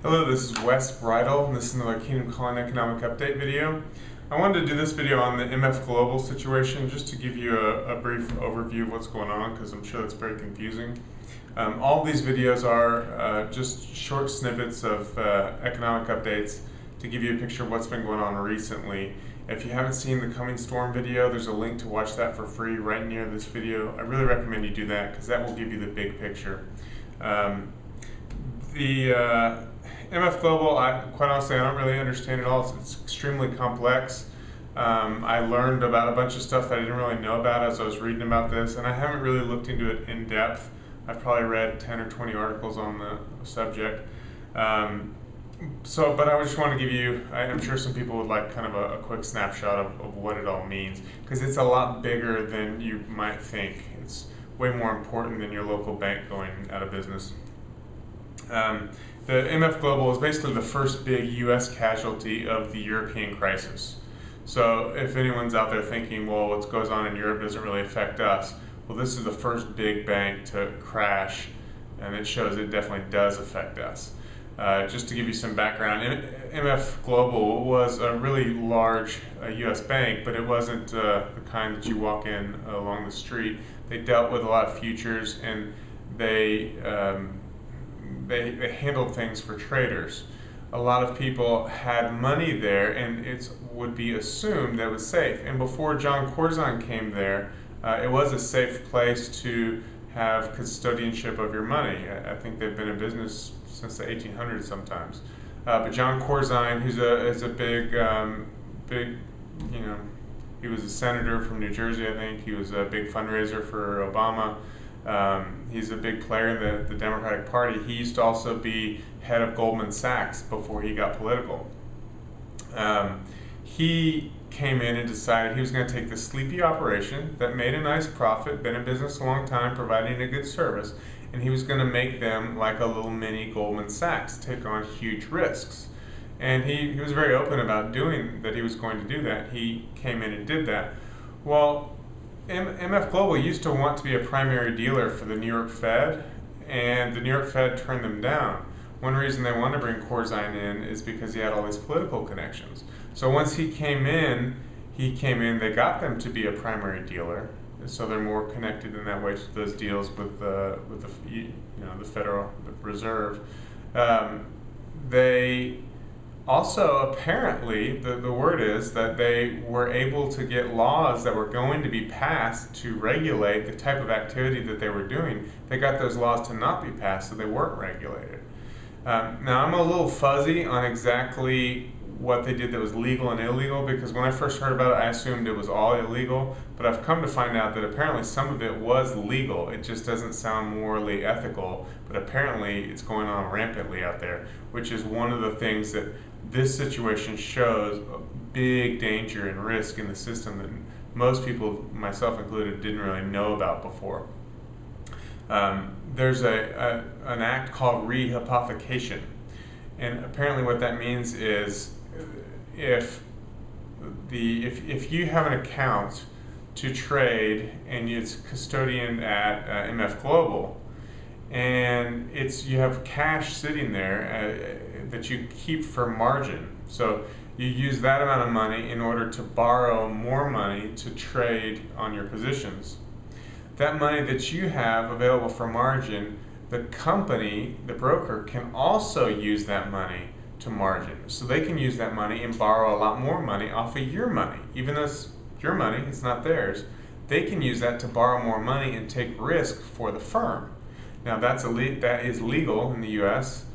Hello, this is Wes Bridle, and this is another Kingdom Calling Economic Update video. I wanted to do this video on the MF Global situation just to give you a brief overview of what's going on, because I'm sure that's very confusing. All of these videos are just short snippets of economic updates to give you a picture of what's been going on recently. If you haven't seen the coming storm video, there's a link to watch that for free right near this video. I really recommend you do that because that will give you the big picture. The MF Global, quite honestly, I don't really understand it all. It's extremely complex. I learned about a bunch of stuff that I didn't really know about as I was reading about this, and I haven't really looked into it in depth. I've probably read 10 or 20 articles on the subject. But I just want to give you, I'm sure some people would like kind of a quick snapshot of what it all means, because it's a lot bigger than you might think. It's way more important than your local bank going out of business. The MF Global is basically the first big U.S. casualty of the European crisis. So if anyone's out there thinking, well, what goes on in Europe doesn't really affect us, well, this is the first big bank to crash, and it shows it definitely does affect us. Just to give you some background, MF Global was a really large U.S. bank, but it wasn't the kind that you walk in along the street. They dealt with a lot of futures, and they handled things for traders. A lot of people had money there, and it would be assumed that it was safe. And before John Corzine came there, it was a safe place to have custodianship of your money. I think they've been in business since the 1800s sometimes. But John Corzine, who's a big, he was a senator from New Jersey, I think. He was a big fundraiser for Obama. He's a big player in the Democratic Party. He used to also be head of Goldman Sachs before he got political. He came in and decided he was going to take this sleepy operation that made a nice profit, been in business a long time, providing a good service, and he was going to make them like a little mini Goldman Sachs, take on huge risks. And he was very open about doing that. He was going to do that. He came in and did that. Well, MF Global used to want to be a primary dealer for the New York Fed, and the New York Fed turned them down. One reason they wanted to bring Corzine in is because he had all these political connections. So once he came in, they got them to be a primary dealer, so they're more connected in that way to those deals with the Federal Reserve. They also, apparently, the word is that they were able to get laws that were going to be passed to regulate the type of activity that they were doing. They got those laws to not be passed, so they weren't regulated. Now, I'm a little fuzzy on exactly what they did that was legal and illegal, because when I first heard about it, I assumed it was all illegal, but I've come to find out that apparently some of it was legal. It just doesn't sound morally ethical, but apparently it's going on rampantly out there, which is one of the things that this situation shows a big danger and risk in the system that most people, myself included, didn't really know about before. There's an act called Rehab, and apparently what that means is if you have an account to trade and it's custodian at MF Global, and you have cash sitting there that you keep for margin. So you use that amount of money in order to borrow more money to trade on your positions. That money that you have available for margin, the company, the broker, can also use that money to margin. So they can use that money and borrow a lot more money off of your money. Even though it's your money, it's not theirs, they can use that to borrow more money and take risk for the firm. Now that is legal in the US,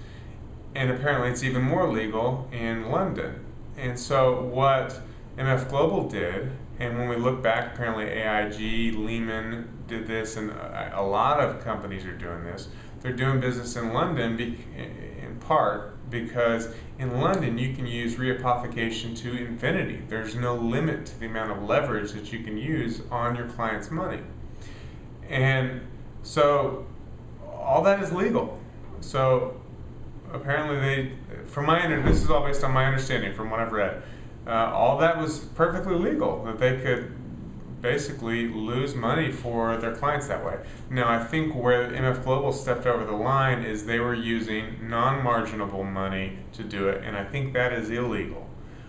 and apparently it's even more legal in London. And so what MF Global did, and when we look back, apparently AIG, Lehman did this, and a lot of companies are doing this. They're doing business in London in part because in London you can use rehypothecation to infinity. There's no limit to the amount of leverage that you can use on your client's money. And so all that is legal. So apparently this is all based on my understanding from what I've read, all that was perfectly legal, that they could basically lose money for their clients that way. Now, I think where MF Global stepped over the line is they were using non-marginable money to do it, and I think that is illegal.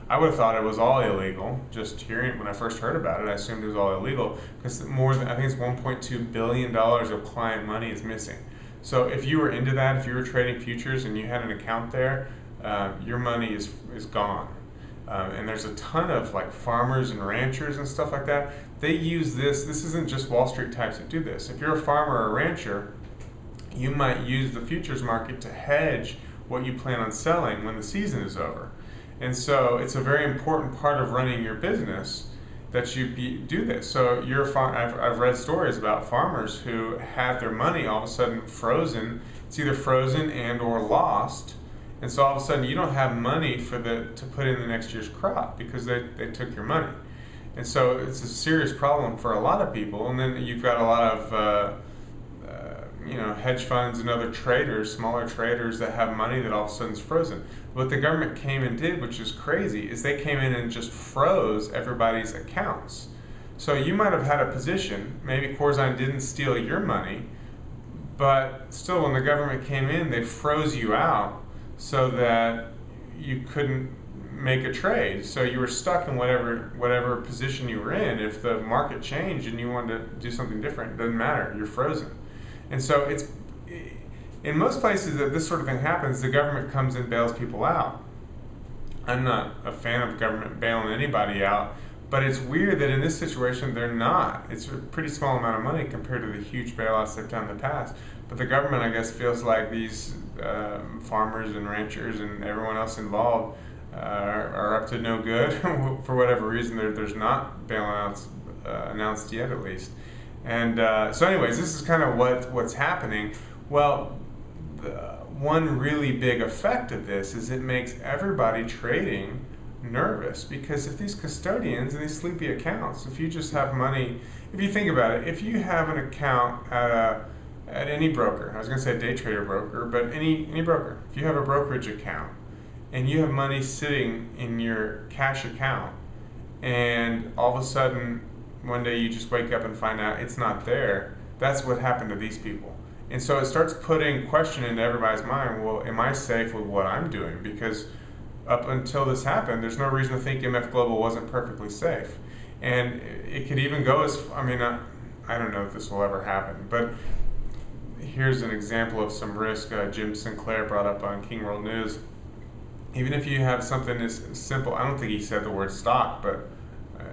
I would have thought it was all illegal. Just hearing when I first heard about it, I assumed it was all illegal because more than, I think it's $1.2 billion of client money is missing. So if you were into that, if you were trading futures and you had an account there, your money is gone. And there's a ton of like farmers and ranchers and stuff like that. They use this. This isn't just Wall Street types that do this. If you're a farmer or a rancher, you might use the futures market to hedge what you plan on selling when the season is over. And so it's a very important part of running your business that you do this. So I've read stories about farmers who had their money all of a sudden frozen. It's either frozen and or lost. And so all of a sudden you don't have money to put in the next year's crop because they took your money. And so it's a serious problem for a lot of people. And then you've got a lot of hedge funds and other traders, smaller traders that have money that all of a sudden is frozen. What the government came and did, which is crazy, is they came in and just froze everybody's accounts. So you might have had a position, maybe Corzine didn't steal your money, but still when the government came in, they froze you out so that you couldn't make a trade. So you were stuck in whatever position you were in. If the market changed and you wanted to do something different, it doesn't matter, you're frozen. And so it's, in most places that this sort of thing happens, the government comes and bails people out. I'm not a fan of government bailing anybody out, but it's weird that in this situation they're not. It's a pretty small amount of money compared to the huge bailouts they've done in the past. But the government, I guess, feels like these farmers and ranchers and everyone else involved are up to no good. For whatever reason, there's not bailouts announced yet, at least. And so anyways, this is kind of what's happening. Well, one really big effect of this is it makes everybody trading nervous, because if these custodians and these sleepy accounts, if you just have money, if you think about it, if you have an account at any broker, I was going to say day trader broker, but any broker, if you have a brokerage account and you have money sitting in your cash account and all of a sudden one day you just wake up and find out it's not there, that's what happened to these people. And so it starts putting question into everybody's mind, well, am I safe with what I'm doing? Because up until this happened, there's no reason to think MF Global wasn't perfectly safe. And it could even go as, I don't know if this will ever happen, but here's an example of some risk Jim Sinclair brought up on King World News. Even if you have something as simple, I don't think he said the word stock, but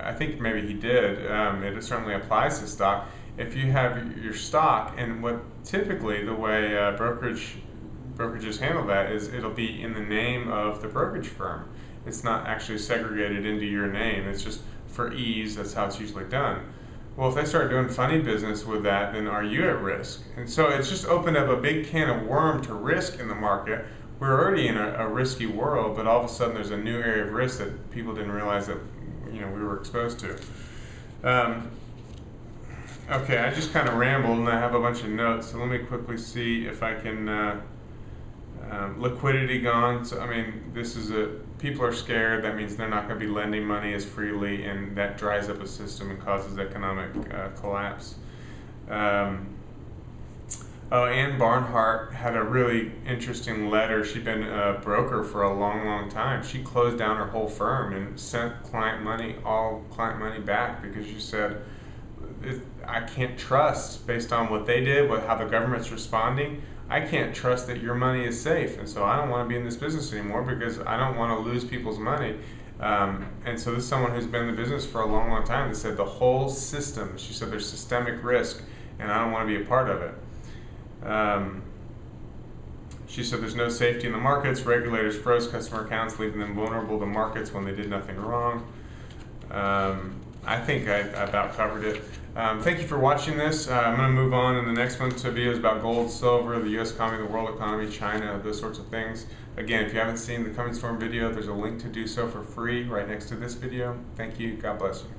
I think maybe he did. It certainly applies to stock. If you have your stock, and what typically the way brokerages handle that is it'll be in the name of the brokerage firm. It's not actually segregated into your name. It's just for ease, that's how it's usually done. Well, if they start doing funny business with that, then are you at risk? And so it's just opened up a big can of worm to risk in the market. We're already in a risky world, but all of a sudden there's a new area of risk that people didn't realize that we were exposed to. Okay, I just kind of rambled and I have a bunch of notes, so let me quickly see if I can, liquidity gone. So, this is people are scared, that means they're not going to be lending money as freely, and that dries up a system and causes economic collapse. Ann Barnhart had a really interesting letter. She'd been a broker for a long, long time. She closed down her whole firm and sent all client money back, because she said, I can't trust, based on what they did, how the government's responding, I can't trust that your money is safe, and so I don't want to be in this business anymore because I don't want to lose people's money. And so this is someone who's been in the business for a long, long time that said the whole system, she said there's systemic risk and I don't want to be a part of it. She said there's no safety in the markets, regulators froze customer accounts, leaving them vulnerable to markets when they did nothing wrong. I think I about covered it. Thank you for watching this. I'm going to move on in the next one to videos about gold, silver, the U.S. economy, the world economy, China, those sorts of things. Again, if you haven't seen the Coming Storm video, there's a link to do so for free right next to this video. Thank you. God bless you.